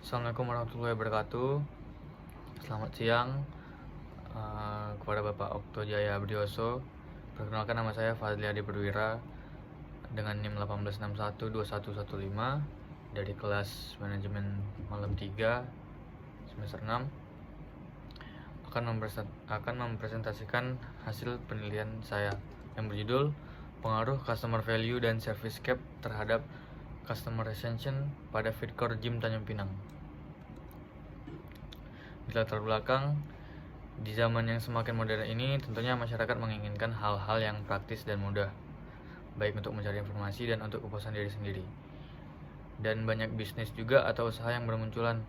Assalamualaikum warahmatullahi wabarakatuh. Selamat siang kepada Bapak Okto Jaya Abdioso. Perkenalkan, nama saya Fadli Adi Perwira dengan NIM 18612115 dari kelas manajemen malam 3 semester 6. Akan mempresentasikan hasil penelitian saya yang berjudul pengaruh customer value dan service gap terhadap customer retention pada Feedcore Gym Tanjung Pinang. Di latar belakang, di zaman yang semakin modern ini, tentunya masyarakat menginginkan hal-hal yang praktis dan mudah, baik untuk mencari informasi dan untuk kepuasan diri sendiri. Dan banyak bisnis juga atau usaha yang bermunculan,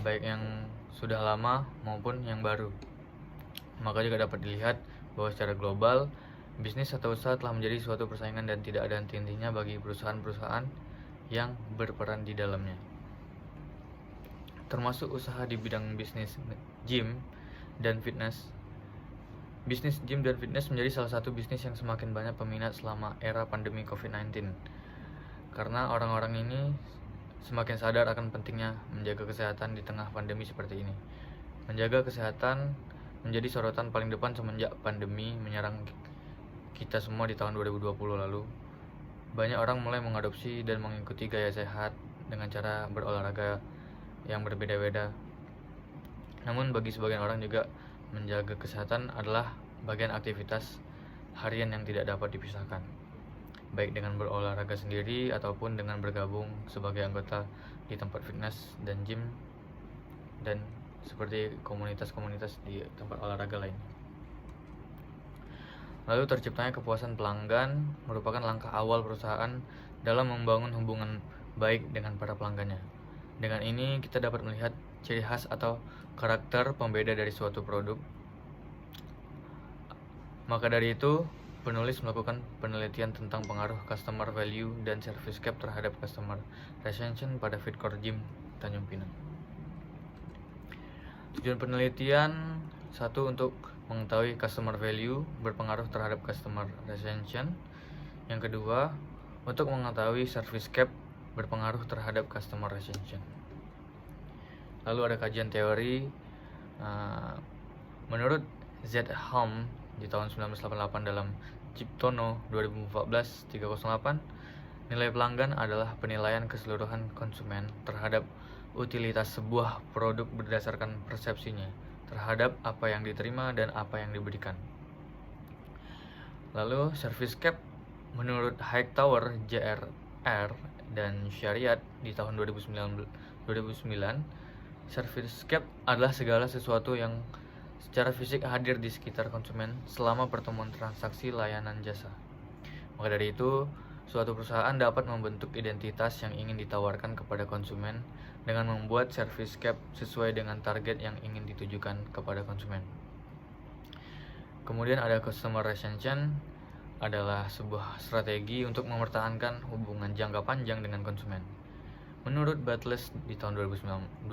baik yang sudah lama maupun yang baru. Maka juga dapat dilihat bahwa secara global, bisnis atau usaha telah menjadi suatu persaingan dan tidak ada henti-hentinya bagi perusahaan-perusahaan yang berperan di dalamnya, termasuk usaha di bidang bisnis gym dan fitness. Bisnis gym dan fitness menjadi salah satu bisnis yang semakin banyak peminat selama era pandemi COVID-19, karena orang-orang ini semakin sadar akan pentingnya menjaga kesehatan di tengah pandemi seperti ini. Menjaga kesehatan menjadi sorotan paling depan semenjak pandemi menyerang kita semua di tahun 2020 lalu. Banyak orang mulai mengadopsi dan mengikuti gaya sehat dengan cara berolahraga yang berbeda-beda. Namun bagi sebagian orang juga menjaga kesehatan adalah bagian aktivitas harian yang tidak dapat dipisahkan, baik dengan berolahraga sendiri ataupun dengan bergabung sebagai anggota di tempat fitness dan gym, dan seperti komunitas-komunitas di tempat olahraga lain. Lalu terciptanya kepuasan pelanggan merupakan langkah awal perusahaan dalam membangun hubungan baik dengan para pelanggannya. Dengan ini kita dapat melihat ciri khas atau karakter pembeda dari suatu produk. Maka dari itu, penulis melakukan penelitian tentang pengaruh customer value dan service gap terhadap customer retention pada Feedcore Gym Tanjung Pinang. Tujuan penelitian: 1. Untuk mengetahui customer value berpengaruh terhadap customer retention. Yang kedua, untuk mengetahui service gap berpengaruh terhadap customer retention. Lalu ada kajian teori. Menurut Z. Hom di tahun 1988 dalam Ciptono 2014-308, nilai pelanggan adalah penilaian keseluruhan konsumen terhadap utilitas sebuah produk berdasarkan persepsinya terhadap apa yang diterima dan apa yang diberikan. Lalu service gap menurut Hightower, JRR, dan Shariat di tahun 2009, service gap adalah segala sesuatu yang secara fisik hadir di sekitar konsumen selama pertemuan transaksi layanan jasa. Maka dari itu, suatu perusahaan dapat membentuk identitas yang ingin ditawarkan kepada konsumen dengan membuat service gap sesuai dengan target yang ingin ditujukan kepada konsumen. Kemudian ada customer retention, adalah sebuah strategi untuk mempertahankan hubungan jangka panjang dengan konsumen. Menurut Butler di tahun 2009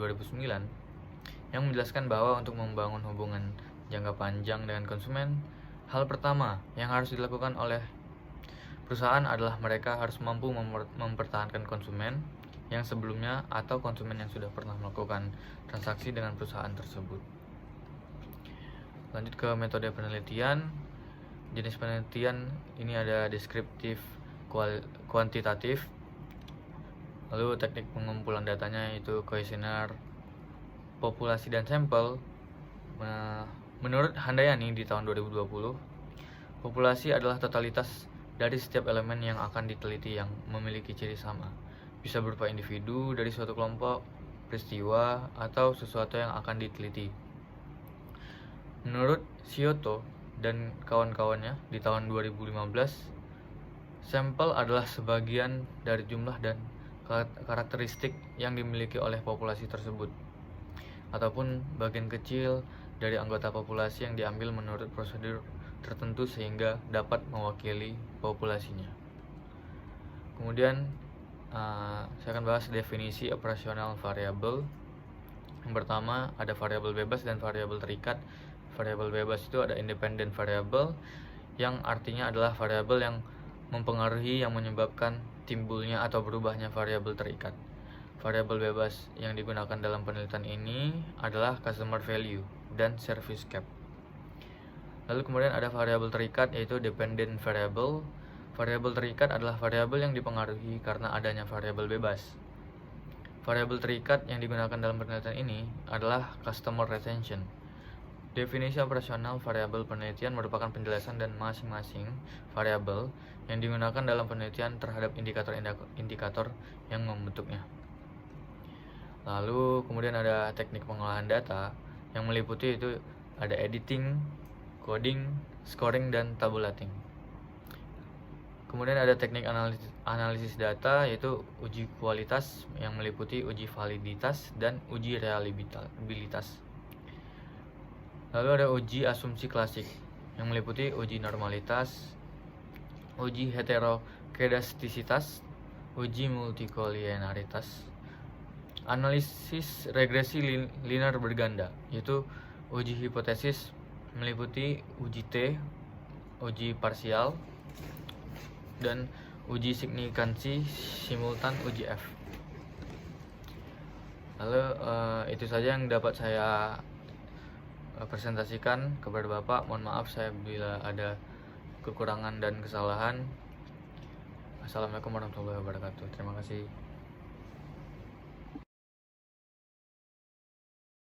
yang menjelaskan bahwa untuk membangun hubungan jangka panjang dengan konsumen, hal pertama yang harus dilakukan oleh perusahaan adalah mereka harus mampu mempertahankan konsumen yang sebelumnya atau konsumen yang sudah pernah melakukan transaksi dengan perusahaan tersebut. Lanjut ke metode penelitian. Jenis penelitian ini ada deskriptif, kuantitatif. Lalu teknik pengumpulan datanya itu kuesioner, populasi, dan sampel. Menurut Handayani di tahun 2020, populasi adalah totalitas dari setiap elemen yang akan diteliti yang memiliki ciri sama. Bisa berupa individu dari suatu kelompok, peristiwa, atau sesuatu yang akan diteliti. Menurut Scioto dan kawan-kawannya di tahun 2015, sampel adalah sebagian dari jumlah dan karakteristik yang dimiliki oleh populasi tersebut, ataupun bagian kecil dari anggota populasi yang diambil menurut prosedur tertentu sehingga dapat mewakili populasinya. Kemudian saya akan bahas definisi operasional variabel. Yang pertama ada variabel bebas dan variabel terikat. Variabel bebas itu ada independent variable, yang artinya adalah variabel yang mempengaruhi yang menyebabkan timbulnya atau berubahnya variabel terikat. Variabel bebas yang digunakan dalam penelitian ini adalah customer value dan service cap. Lalu kemudian ada variabel terikat, yaitu dependent variable. Variabel terikat adalah variabel yang dipengaruhi karena adanya variabel bebas. Variabel terikat yang digunakan dalam penelitian ini adalah customer retention. Definisi operasional variabel penelitian merupakan penjelasan dan masing-masing variabel yang digunakan dalam penelitian terhadap indikator-indikator yang membentuknya. Lalu kemudian ada teknik pengolahan data yang meliputi itu ada editing, coding, scoring, dan tabulating. Kemudian ada teknik analisis data, yaitu uji kualitas yang meliputi uji validitas dan uji reliabilitas. Lalu ada uji asumsi klasik yang meliputi uji normalitas, uji heterokedastisitas, uji multikolinearitas. Analisis regresi linear berganda, yaitu uji hipotesis meliputi uji T, uji parsial, dan uji signifikansi simultan uji F. Lalu itu saja yang dapat saya presentasikan kepada Bapak. Mohon maaf saya bila ada kekurangan dan kesalahan. Assalamualaikum warahmatullahi wabarakatuh. Terima kasih.